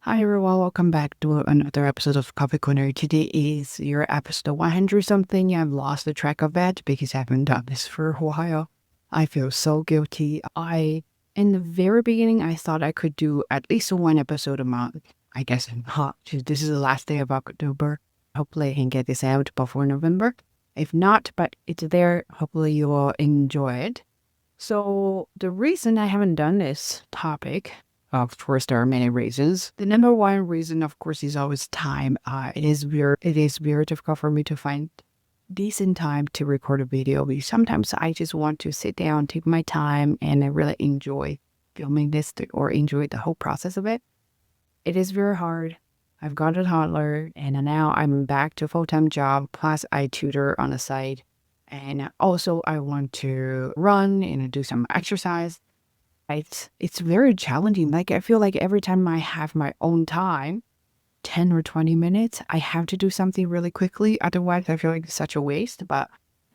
Hi everyone, welcome back to another episode of Coffee Corner. Today is your episode 100 something. I've lost the track of it because I haven't done this for a while. I feel so guilty. In the very beginning, I thought I could do at least one episode a month. I guess I'm not. This is the last day of October. Hopefully I can get this out before November. If not, but it's there. Hopefully you will enjoy it. So the reason I haven't done this topic, of course, there are many reasons. The number one reason, of course, is always time. It is very difficult for me to find decent time to record a video. Because sometimes I just want to sit down, take my time, and I really enjoy filming this or enjoy the whole process of it. It is very hard. I've got a toddler, and now I'm back to a full-time job. Plus, I tutor on the side. And also, I want to run and do some exercise. It's very challenging. Like, I feel like every time I have my own time, 10 or 20 minutes, I have to do something really quickly. Otherwise, I feel like it's such a waste. But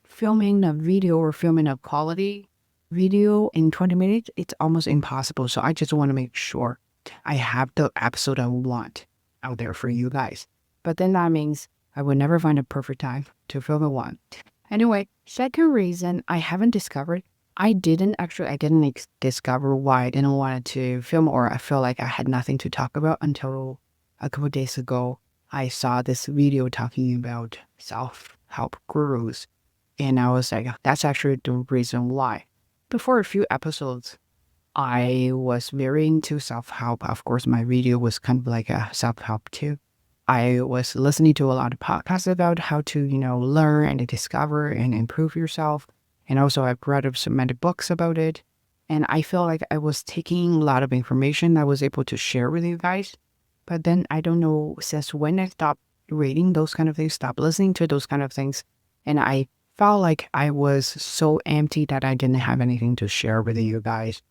filming a video or filming a quality video in 20 minutes, it's almost impossible. So I just want to make sure I have the episode I want out there for you guys. But then that means I would never find a perfect time to film a one. Anyway, second reason I haven't discovered, I didn't discover why I didn't want to film, or I feel like I had nothing to talk about until a couple days ago. I saw this video talking about self-help gurus, and I was like, that's actually the reason why. Before a few episodes, I was very into self-help. Of course, my video was kind of like a self-help too. I was listening to a lot of podcasts about how to, learn and discover and improve yourself. And also I've read so many books about it. And I feel like I was taking a lot of information I was able to share with you guys. But then I don't know since when I stopped reading those kind of things, stopped listening to those kind of things. And I felt like I was so empty that I didn't have anything to share with you guys.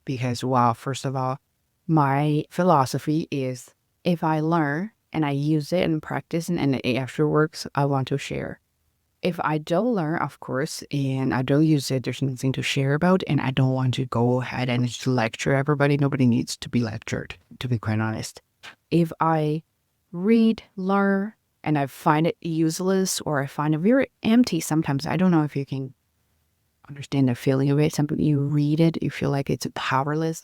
Because, well, first of all, my philosophy is if I learn and I use it and practice and it actually works, I want to share. If I don't learn, of course, and I don't use it, there's nothing to share about, and I don't want to go ahead and just lecture everybody. Nobody needs to be lectured, to be quite honest. If I read, learn, and I find it useless or I find it very empty sometimes, I don't know if you can understand the feeling of it. Sometimes you read it, you feel like it's powerless,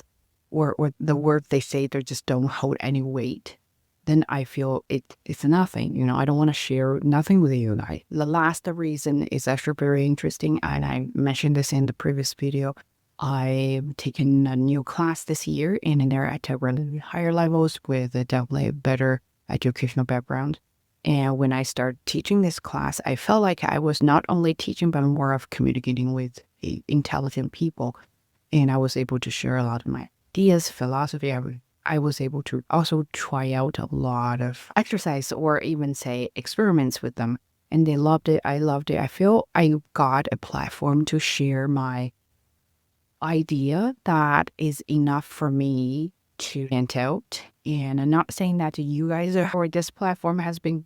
or the words they say, they just don't hold any weight. Then I feel it's nothing. I don't want to share nothing with you guys. The last reason is actually very interesting, and I mentioned this in the previous video. I've taken a new class this year, and they're at a really higher levels with a definitely better educational background. And when I started teaching this class, I felt like I was not only teaching, but more of communicating with intelligent people. And I was able to share a lot of my ideas, philosophy. I was able to also try out a lot of exercise or even say experiments with them. And they loved it. I loved it. I feel I got a platform to share my idea that is enough for me to stand out. And I'm not saying that to you guys or this platform has been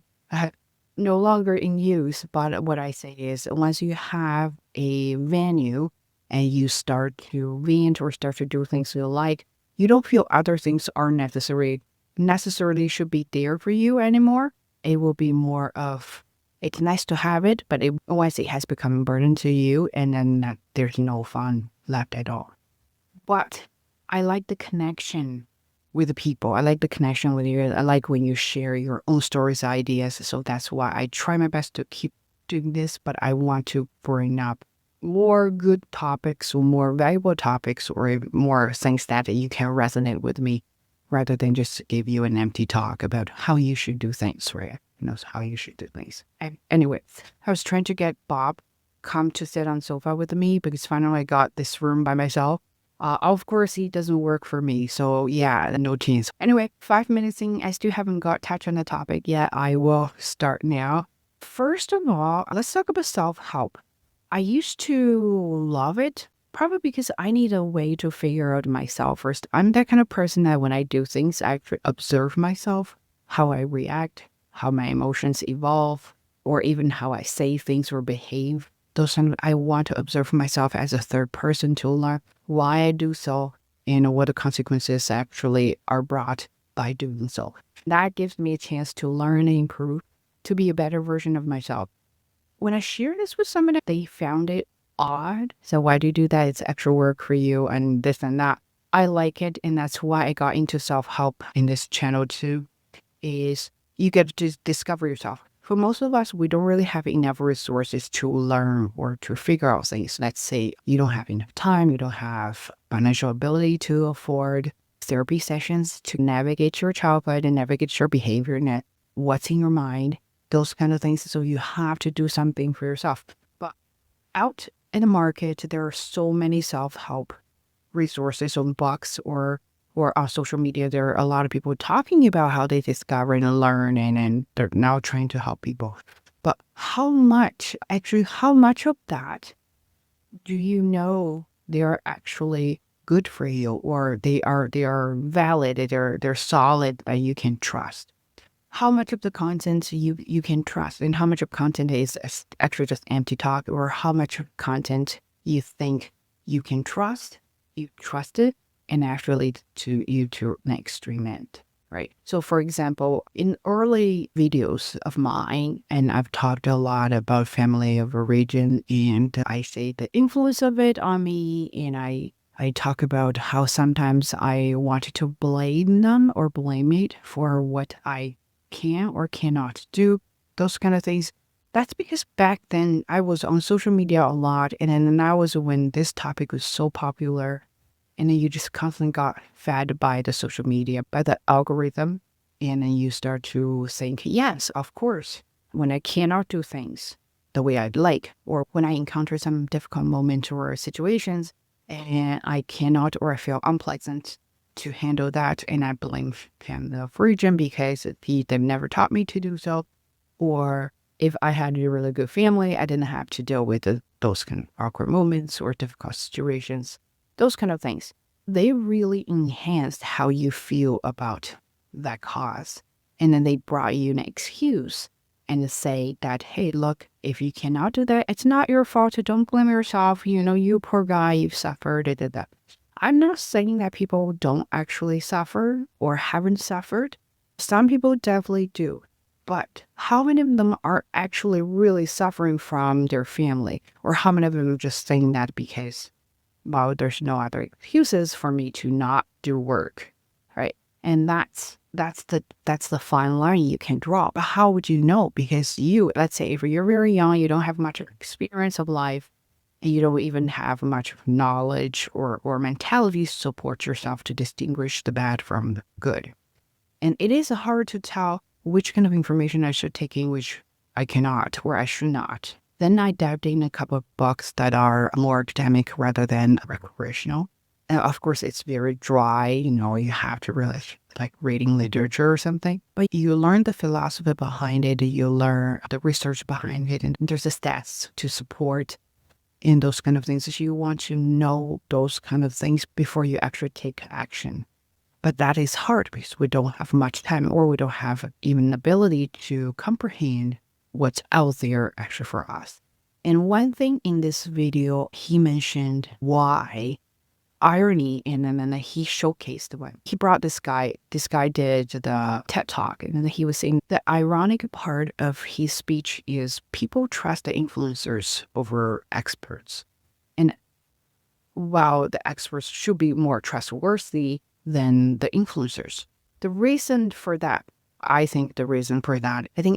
no longer in use. But what I say is once you have a venue and you start to rent or start to do things you like, you don't feel other things are necessarily should be there for you anymore. It will be more of, it's nice to have it, but once it has become a burden to you, and then there's no fun left at all. But I like the connection with the people. I like the connection with you. I like when you share your own stories, ideas. So that's why I try my best to keep doing this, but I want to bring up more good topics or more valuable topics or more things that you can resonate with me rather than just give you an empty talk about how you should do things, right? How you should do things. And anyway, I was trying to get Bob come to sit on sofa with me because finally I got this room by myself. Of course, he doesn't work for me. So yeah, no chance. Anyway, 5 minutes in, I still haven't got touch on the topic yet. I will start now. First of all, let's talk about self-help. I used to love it, probably because I need a way to figure out myself first. I'm that kind of person that when I do things, I actually observe myself, how I react, how my emotions evolve, or even how I say things or behave. I want to observe myself as a third person to learn why I do so and what the consequences actually are brought by doing so. That gives me a chance to learn and improve, to be a better version of myself. When I share this with somebody, they found it odd. So why do you do that? It's extra work for you and this and that. I like it, and that's why I got into self-help in this channel too, is you get to discover yourself. For most of us, we don't really have enough resources to learn or to figure out things. Let's say you don't have enough time, you don't have financial ability to afford therapy sessions to navigate your childhood and navigate your behavior and what's in your mind, those kind of things. So you have to do something for yourself. But out in the market, there are so many self-help resources on books or on social media. There are a lot of people talking about how they discover and learn, and they're now trying to help people. But how much of that do you know they are actually good for you, or they are valid, they're solid, that you can trust? How much of the content you can trust, and how much of content is actually just empty talk, or how much of content you think you can trust, you trust it, and actually to you to an extreme end, right? So for example, in early videos of mine, and I've talked a lot about family of origin, and I say the influence of it on me, and I talk about how sometimes I wanted to blame them or blame it for what I can or cannot do, those kind of things. That's because back then I was on social media a lot, and then that was when this topic was so popular, and then you just constantly got fed by the social media, by the algorithm, and then you start to think, yes, of course, when I cannot do things the way I'd like, or when I encounter some difficult moment or situations, and I cannot or I feel unpleasant to handle that, and I blame family of origin because they've never taught me to do so, or if I had a really good family, I didn't have to deal with those kind of awkward moments or difficult situations, those kind of things. They really enhanced how you feel about that cause. And then they brought you an excuse and say that, hey, look, if you cannot do that, it's not your fault. Don't blame yourself. You know, you poor guy, you've suffered. Da, da, da. I'm not saying that people don't actually suffer or haven't suffered. Some people definitely do. But how many of them are actually really suffering from their family? Or how many of them are just saying that because, well, there's no other excuses for me to not do work, right? And that's the fine line you can draw. But how would you know? Because let's say if you're very young, you don't have much experience of life, and you don't even have much knowledge or mentality to support yourself to distinguish the bad from the good. And it is hard to tell which kind of information I should take in, which I cannot or I should not. Then I dived in a couple of books that are more academic rather than recreational. And of course, it's very dry, you have to really like reading literature or something. But you learn the philosophy behind it, you learn the research behind it, and there's the stats to support in those kind of things. You want to know those kind of things before you actually take action. But that is hard because we don't have much time, or we don't have even ability to comprehend what's out there actually for us. And one thing in this video, he mentioned why irony, and then he showcased when he brought this guy did the TED Talk, and then he was saying the ironic part of his speech is people trust the influencers over experts. And while the experts should be more trustworthy than the influencers, the reason for that, I think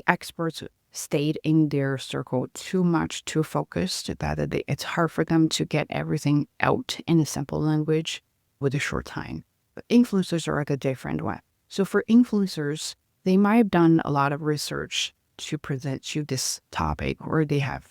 experts stayed in their circle too much, too focused, that it's hard for them to get everything out in a simple language with a short time. But influencers are like a different one. So for influencers, they might have done a lot of research to present you this topic, or they have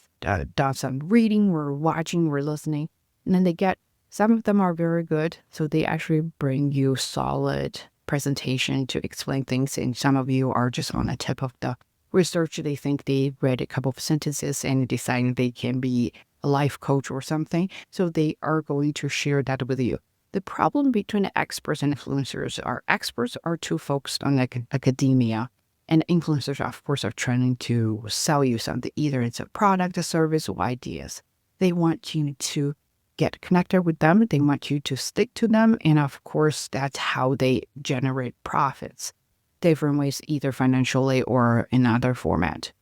done some reading or watching or listening, and then some of them are very good, so they actually bring you solid presentation to explain things, and some of you are just on the tip of the research. They think they read a couple of sentences and decide they can be a life coach or something, so they are going to share that with you. The problem between experts and influencers are experts are too focused on academia, and influencers, of course, are trying to sell you something. Either it's a product, a service, or ideas. They want you to get connected with them. They want you to stick to them. And of course, that's how they generate profits. Different ways, either financially or in other format.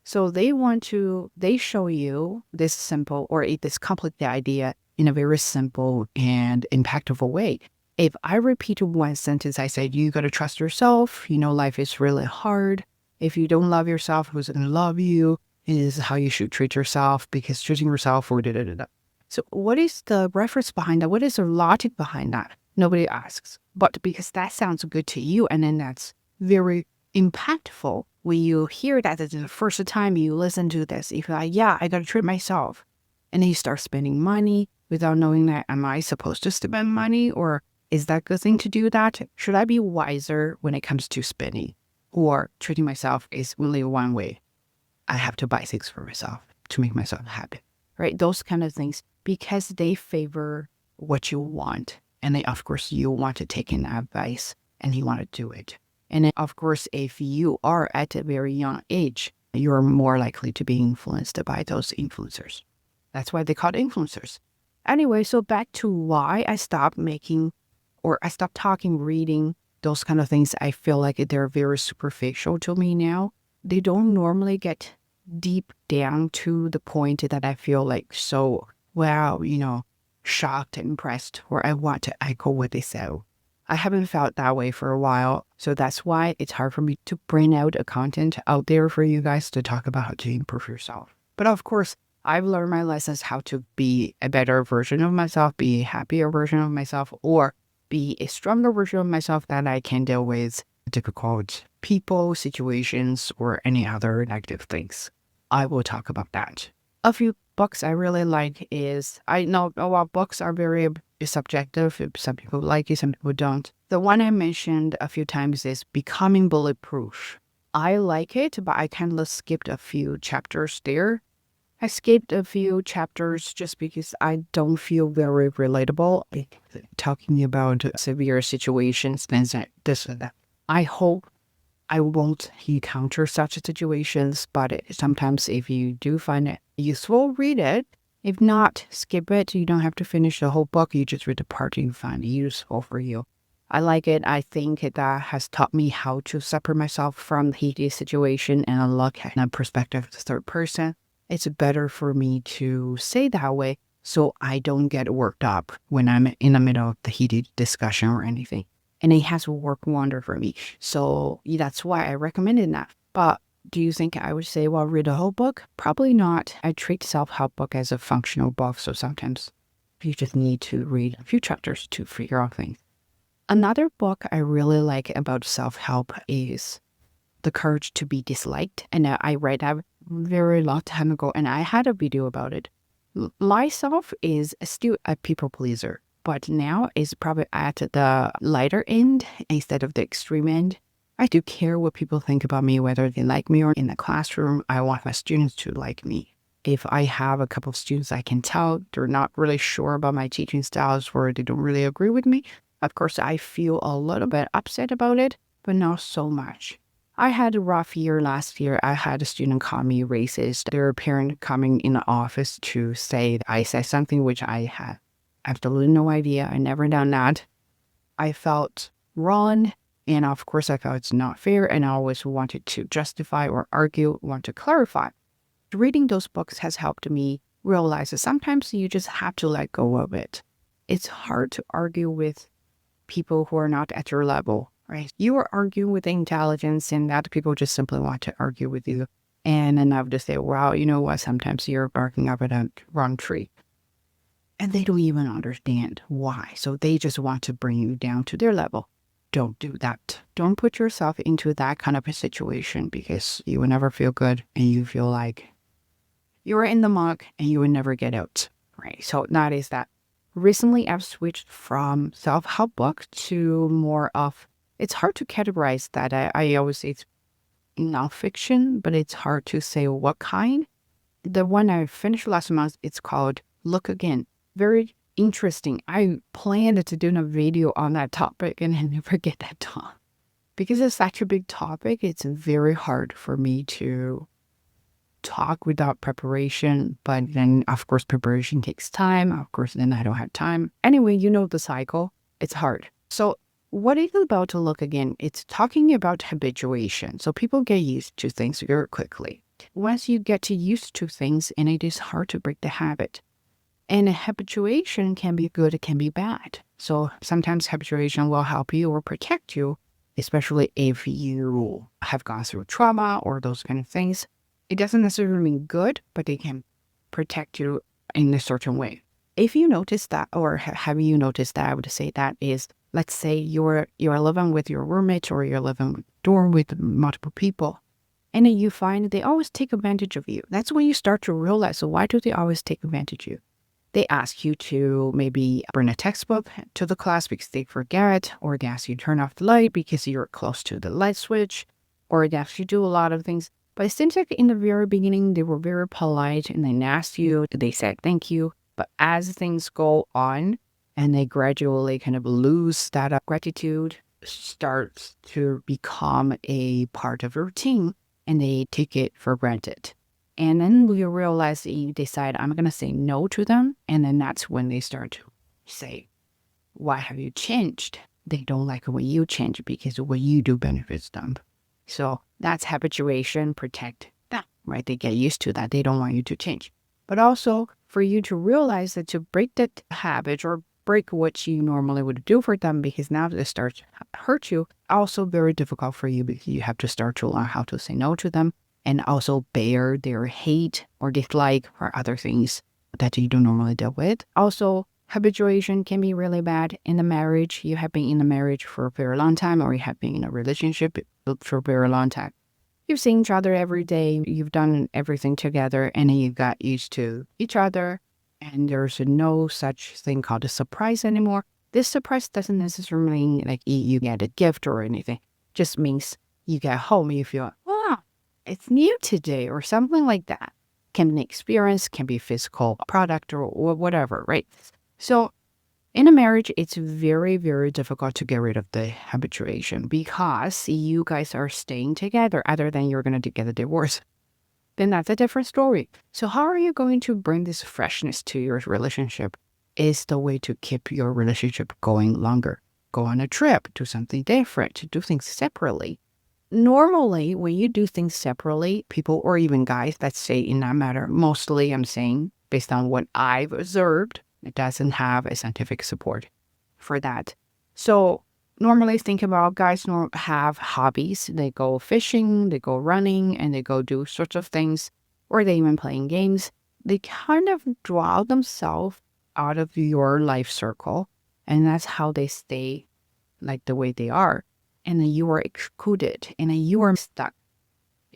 So they show you this simple or this complicated idea in a very simple and impactful way. If I repeat one sentence, I said, you got to trust yourself. Life is really hard. If you don't love yourself, who's going to love you? It is how you should treat yourself, because treating yourself or da. So what is the reference behind that? What is the logic behind that? Nobody asks. But because that sounds good to you, and then that's very impactful when you hear that the first time you listen to this, if you're like, yeah, I got to treat myself. And then you start spending money without knowing that, am I supposed to spend money? Or is that a good thing to do that? Should I be wiser when it comes to spending? Or treating myself is only one way. I have to buy things for myself to make myself happy, right? Those kind of things, because they favor what you want. And then, of course, you want to take in advice and you want to do it. And then, of course, if you are at a very young age, you're more likely to be influenced by those influencers. That's why they call it influencers. Anyway, so back to why I stopped reading those kind of things. I feel like they're very superficial to me now. They don't normally get deep down to the point that I feel like so, wow, shocked and impressed, or I want to echo what they say. I haven't felt that way for a while. So that's why it's hard for me to bring out a content out there for you guys to talk about how to improve yourself. But of course, I've learned my lessons how to be a better version of myself, be a happier version of myself, or be a stronger version of myself that I can deal with difficult people, situations, or any other negative things. I will talk about that. A few books I really like is, I know books are very subjective. Some people like it, some people don't. The one I mentioned a few times is Becoming Bulletproof. I like it, but I kind of skipped a few chapters there. I skipped a few chapters just because I don't feel very relatable. Talking about severe situations, things like this and that. I hope I won't encounter such situations, but sometimes if you do find it useful, read it. If not, skip it. You don't have to finish the whole book. You just read the part you find useful for you. I like it. I think that has taught me how to separate myself from the heated situation and look at a perspective of the third person. It's better for me to say that way so I don't get worked up when I'm in the middle of the heated discussion or anything. And it has worked wonder for me. So that's why I recommended that. But do you think I would say, well, read a whole book? Probably not. I treat self-help book as a functional book. So sometimes you just need to read a few chapters to figure out things. Another book I really like about self-help is The Courage to Be Disliked. And I read that very long time ago, and I had a video about it. Myself is still a people pleaser, but now is probably at the lighter end instead of the extreme end. I do care what people think about me, whether they like me or in the classroom. I want my students to like me. If I have a couple of students I can tell they're not really sure about my teaching styles or they don't really agree with me, of course I feel a little bit upset about it, but not so much. I had a rough year last year. I had a student call me racist. Their parent coming in the office to say that I said something which I had absolutely no idea. I never done that. I felt wrong. And of course, I felt it's not fair. And I always wanted to justify or argue, want to clarify. Reading those books has helped me realize that sometimes you just have to let go of it. It's hard to argue with people who are not at your level. Right? You are arguing with intelligence, and that people just simply want to argue with you. And then I would just say, wow, you know what? Sometimes you're barking up at a wrong tree. And they don't even understand why. So they just want to bring you down to their level. Don't do that. Don't put yourself into that kind of a situation, because you will never feel good and you feel like you're in the muck and you will never get out. Right? So that is that. Recently, I've switched from self-help book to more of, it's hard to categorize that. I always say it's nonfiction, but it's hard to say what kind. The one I finished last month, it's called Look Again. Very interesting. I planned to do a video on that topic and I never get that done. Because it's such a big topic, it's very hard for me to talk without preparation, but then, of course, preparation takes time. Of course, then I don't have time. Anyway, you know the cycle. It's hard. So what it's about to look again, it's talking about habituation. So people get used to things very quickly. Once you get used to things, and it is hard to break the habit. And habituation can be good, it can be bad. So sometimes habituation will help you or protect you, especially if you have gone through trauma or those kind of things. It doesn't necessarily mean good, but it can protect you in a certain way. If you notice that, or have you noticed that, I would say that is, let's say you're living with your roommate or you're living with dorm with multiple people, and then you find they always take advantage of you. That's when you start to realize, so why do they always take advantage of you? They ask you to maybe bring a textbook to the class because they forget, or they ask you to turn off the light because you're close to the light switch, or they ask you to do a lot of things. But it seems like in the very beginning, they were very polite and they asked you, they said thank you. But as things go on and they gradually kind of lose that gratitude, starts to become a part of routine and they take it for granted. And then you realize that you decide, I'm going to say no to them. And then that's when they start to say, why have you changed? They don't like when you change because what you do benefits them. So that's habituation, protect that, right? They get used to that. They don't want you to change. But also for you to realize that to break that habit or break what you normally would do for them because now they start to hurt you, also very difficult for you because you have to start to learn how to say no to them. And also bear their hate or dislike or other things that you don't normally deal with. Also, habituation can be really bad in the marriage. You have been in a marriage for a very long time, or you have been in a relationship for a very long time. You've seen each other every day. You've done everything together, and then you got used to each other. And there's no such thing called a surprise anymore. This surprise doesn't necessarily mean like you get a gift or anything. Just means you get home and you feel, wow, it's new today or something like that. Can be an experience, can be a physical product or whatever, right? So in a marriage, it's very, very difficult to get rid of the habituation because you guys are staying together other than you're going to get a divorce. Then that's a different story. So how are you going to bring this freshness to your relationship is the way to keep your relationship going longer. Go on a trip, do something different, do things separately. Normally, when you do things separately, people or even guys, let's say in that matter, mostly I'm saying based on what I've observed, it doesn't have a scientific support for that. So normally think about guys have hobbies. They go fishing, they go running, and they go do sorts of things, or they even playing games. They kind of draw themselves out of your life circle, and that's how they stay like the way they are. And then you are excluded, and then you are stuck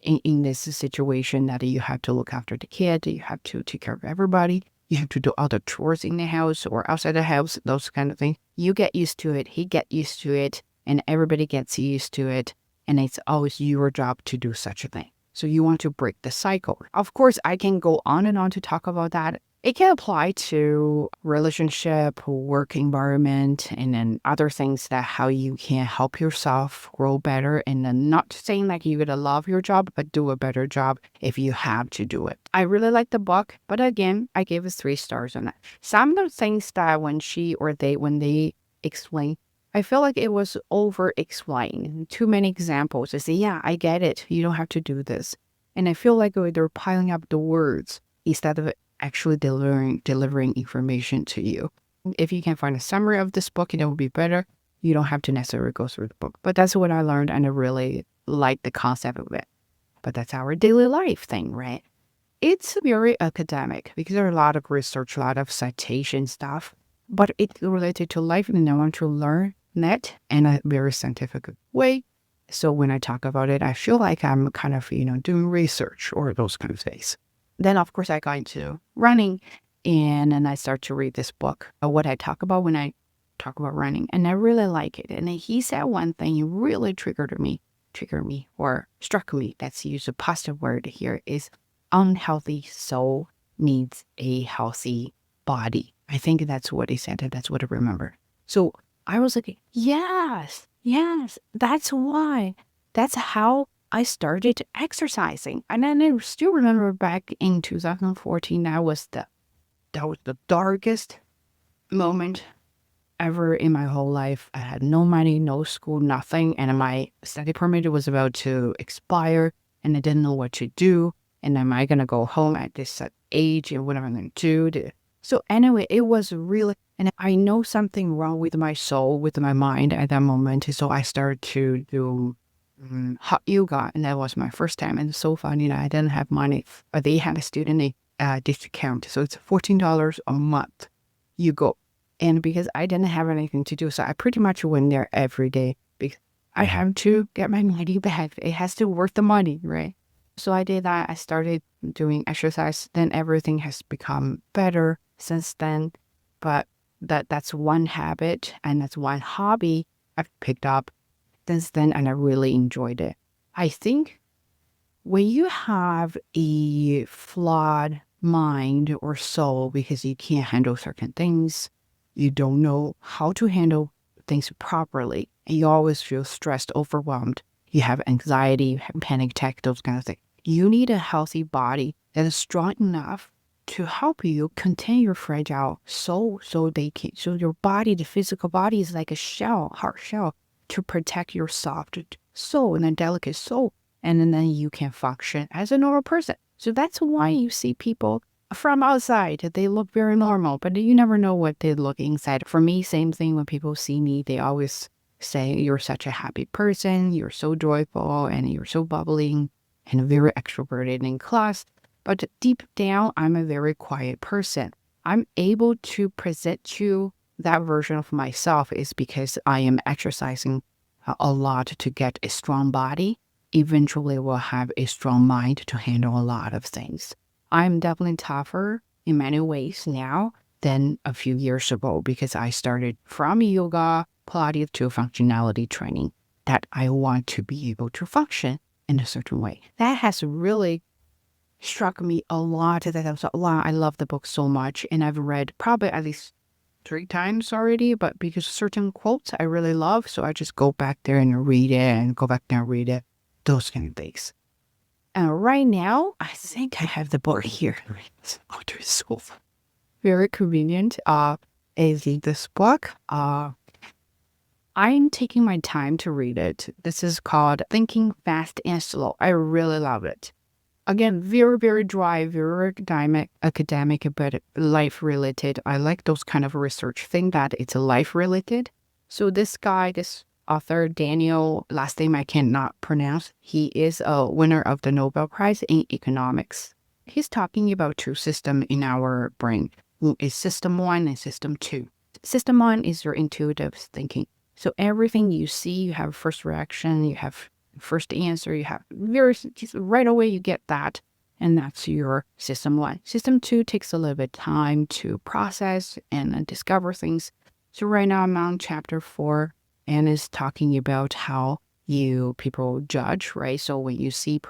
in this situation that you have to look after the kid, you have to take care of everybody, you have to do other chores in the house or outside the house, those kind of things. You get used to it, he get used to it, and everybody gets used to it, and it's always your job to do such a thing. So you want to break the cycle. Of course, I can go on and on to talk about that. It can apply to relationship, work environment, and then other things that how you can help yourself grow better. And then not saying like you're going to love your job, but do a better job if you have to do it. I really like the book, but again, I gave it 3 stars on that. Some of the things that when they explain, I feel like it was over-explained. Too many examples. I say, yeah, I get it. You don't have to do this. And I feel like they're piling up the words instead of actually delivering information to you. If you can find a summary of this book, it would be better. You don't have to necessarily go through the book. But that's what I learned, and I really like the concept of it. But that's our daily life thing, right? It's very academic because there are a lot of research, a lot of citation stuff. But it's related to life, and I want to learn that in a very scientific way. So when I talk about it, I feel like I'm kind of, doing research or those kind of things. Then, of course, I got into running, and then I start to read this book, what I talk about when I talk about running, and I really like it. And then he said one thing really triggered me, or struck me. Let's use a positive word here, is unhealthy soul needs a healthy body. I think that's what he said, and that's what I remember. So I was like, yes, that's why. That's how I started exercising. And then I still remember back in 2014, that was the darkest moment ever in my whole life. I had no money, no school, nothing. And my study permit was about to expire and I didn't know what to do. And am I going to go home at this age and what am I going to do? So anyway, it was really, and I know something wrong with my soul, with my mind at that moment. So I started to do hot yoga, and that was my first time. And it's so funny that I didn't have money, but they had a student discount. So it's $14 a month. You go. And because I didn't have anything to do, so I pretty much went there every day because I have to get my money back. It has to worth the money, right? So I did that. I started doing exercise. Then everything has become better since then. But that's one habit and that's one hobby I've picked up since then, and I really enjoyed it. I think when you have a flawed mind or soul because you can't handle certain things, you don't know how to handle things properly, and you always feel stressed, overwhelmed, you have anxiety, you have panic attack, those kind of things. You need a healthy body that is strong enough to help you contain your fragile soul so your body, the physical body is like a shell, hard shell, to protect your soft soul and a delicate soul. And then you can function as a normal person. So that's why you see people from outside, they look very normal, but you never know what they look inside. For me, same thing. When people see me, they always say, you're such a happy person, you're so joyful, and you're so bubbling and very extroverted in class. But deep down, I'm a very quiet person. I'm able to present you that version of myself is because I am exercising a lot to get a strong body. Eventually, will have a strong mind to handle a lot of things. I'm definitely tougher in many ways now than a few years ago because I started from yoga, Pilates to functionality training, that I want to be able to function in a certain way. That has really struck me a lot. That I was like, wow, I love the book so much. And I've read probably at least 3 times already, but because certain quotes I really love, so I just go back there and read it and go back there and read it. Those kind of things. And right now, I think I have the book here. Oh, it's so very convenient. Is this book. I'm taking my time to read it. This is called Thinking Fast and Slow. I really love it. Again, very, very dry, very academic, but life-related. I like those kind of research thing that it's life-related. So this guy, this author, Daniel, last name I cannot pronounce, he is a winner of the Nobel Prize in economics. He's talking about 2 systems in our brain. Is system 1 and system 2. System 1 is your intuitive thinking. So everything you see, you have first reaction, you have first answer, you have just right away you get that, and that's your system 1. System 2 takes a little bit of time to process and discover things. So right now I'm on chapter 4, and is talking about how people judge, right? So when you see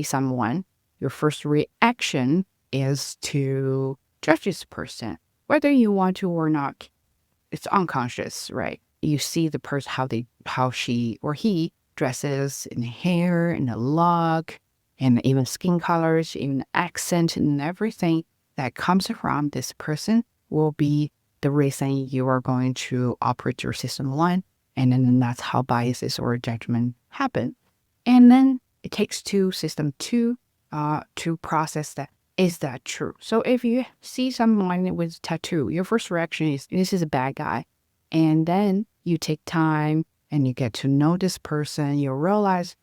someone, your first reaction is to judge this person, whether you want to or not. It's unconscious, right? You see the person, how she or he dresses, in hair, in the look, and even skin colors, even accent, and everything that comes from this person will be the reason you are going to operate your system 1. And then that's how biases or judgment happen. And then it takes to system 2 to process that. Is that true? So if you see someone with a tattoo, your first reaction is, this is a bad guy. And then you take time and you get to know this person. You realize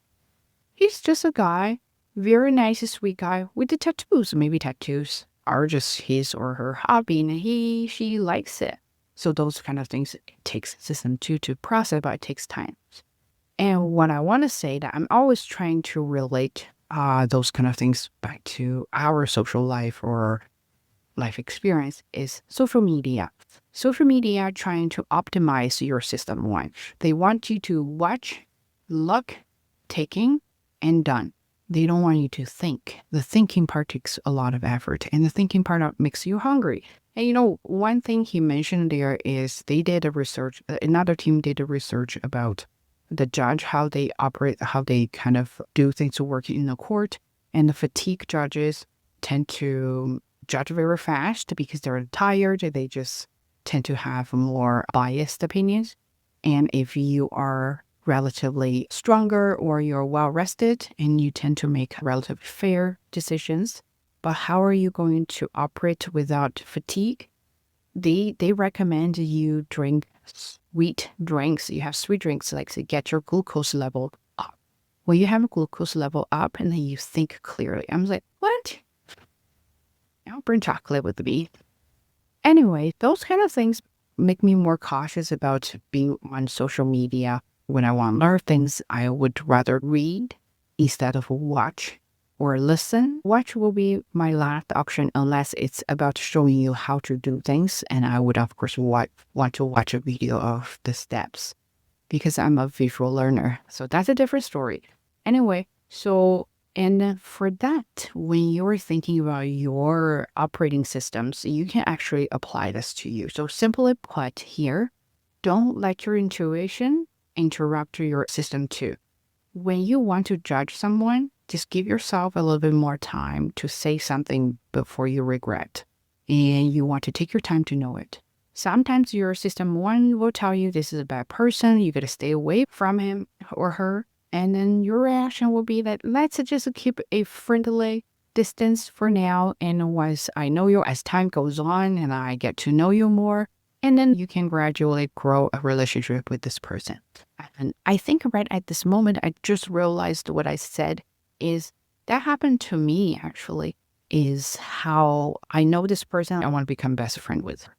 he's just a guy, very nice, sweet guy with the tattoos. Maybe tattoos are just his or her hobby and she likes it. So those kind of things, it takes system 2 to process, but it takes time. And what I want to say that I'm always trying to relate those kind of things back to our social life or life experience is social media. Social media are trying to optimize your system 1. They want you to watch, look, taking, and done. They don't want you to think. The thinking part takes a lot of effort, and the thinking part makes you hungry. And one thing he mentioned there is they did a research, another team did a research about the judge, how they operate, how they kind of do things to work in the court. And the fatigue judges tend to judge very fast because they're tired. They just tend to have more biased opinions. And if you are relatively stronger or you're well rested and you tend to make relatively fair decisions, but how are you going to operate without fatigue? They recommend you drink sweet drinks. You have sweet drinks like to get your glucose level up. When you have a glucose level up and then you think clearly, I'm like, what? I'll bring chocolate with me. Anyway, those kind of things make me more cautious about being on social media. When I want to learn things, I would rather read instead of watch or listen. Watch will be my last option unless it's about showing you how to do things. And I would, of course, want to watch a video of the steps because I'm a visual learner. So that's a different story. Anyway, and for that, when you're thinking about your operating systems, you can actually apply this to you. So simply put here, don't let your intuition interrupt your system too. When you want to judge someone, just give yourself a little bit more time to say something before you regret. And you want to take your time to know it. Sometimes your system one will tell you this is a bad person, you got to stay away from him or her. And then your reaction will be that let's just keep a friendly distance for now. And once I know you, as time goes on and I get to know you more, and then you can gradually grow a relationship with this person. And I think right at this moment, I just realized what I said is that happened to me actually, is how I know this person, I want to become best friend with her.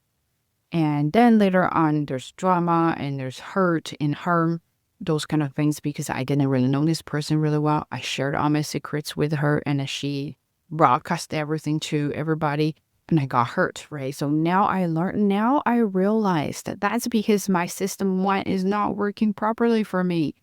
And then later on, there's drama and there's hurt and harm, those kind of things, because I didn't really know this person really well. I shared all my secrets with her and she broadcast everything to everybody and I got hurt, right? So now I realized that that's because my system one is not working properly for me.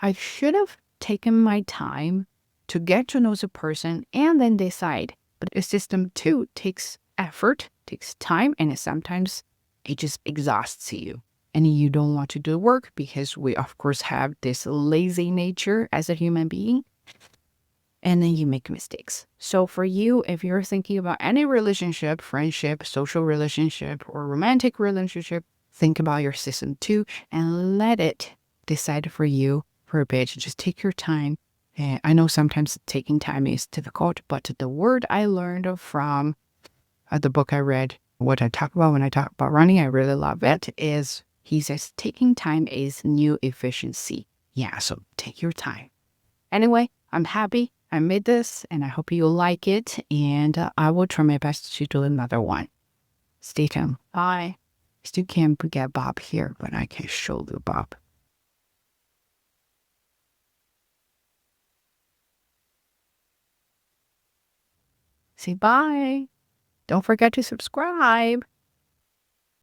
I should have taken my time to get to know the person and then decide. But a system two takes effort, takes time, and sometimes it just exhausts you. And you don't want to do work because we, of course, have this lazy nature as a human being. And then you make mistakes. So for you, if you're thinking about any relationship, friendship, social relationship, or romantic relationship, think about your system two and let it decide for you for a bit. Just take your time. And I know sometimes taking time is difficult, but the word I learned from the book I read, what I talk about when I talk about running, I really love it, is he says taking time is new efficiency. Yeah, so take your time. Anyway, I'm happy I made this and I hope you like it. And I will try my best to do another one. Stay tuned. Bye. Still can't get Bob here, but I can show you Bob. Say bye. Don't forget to subscribe.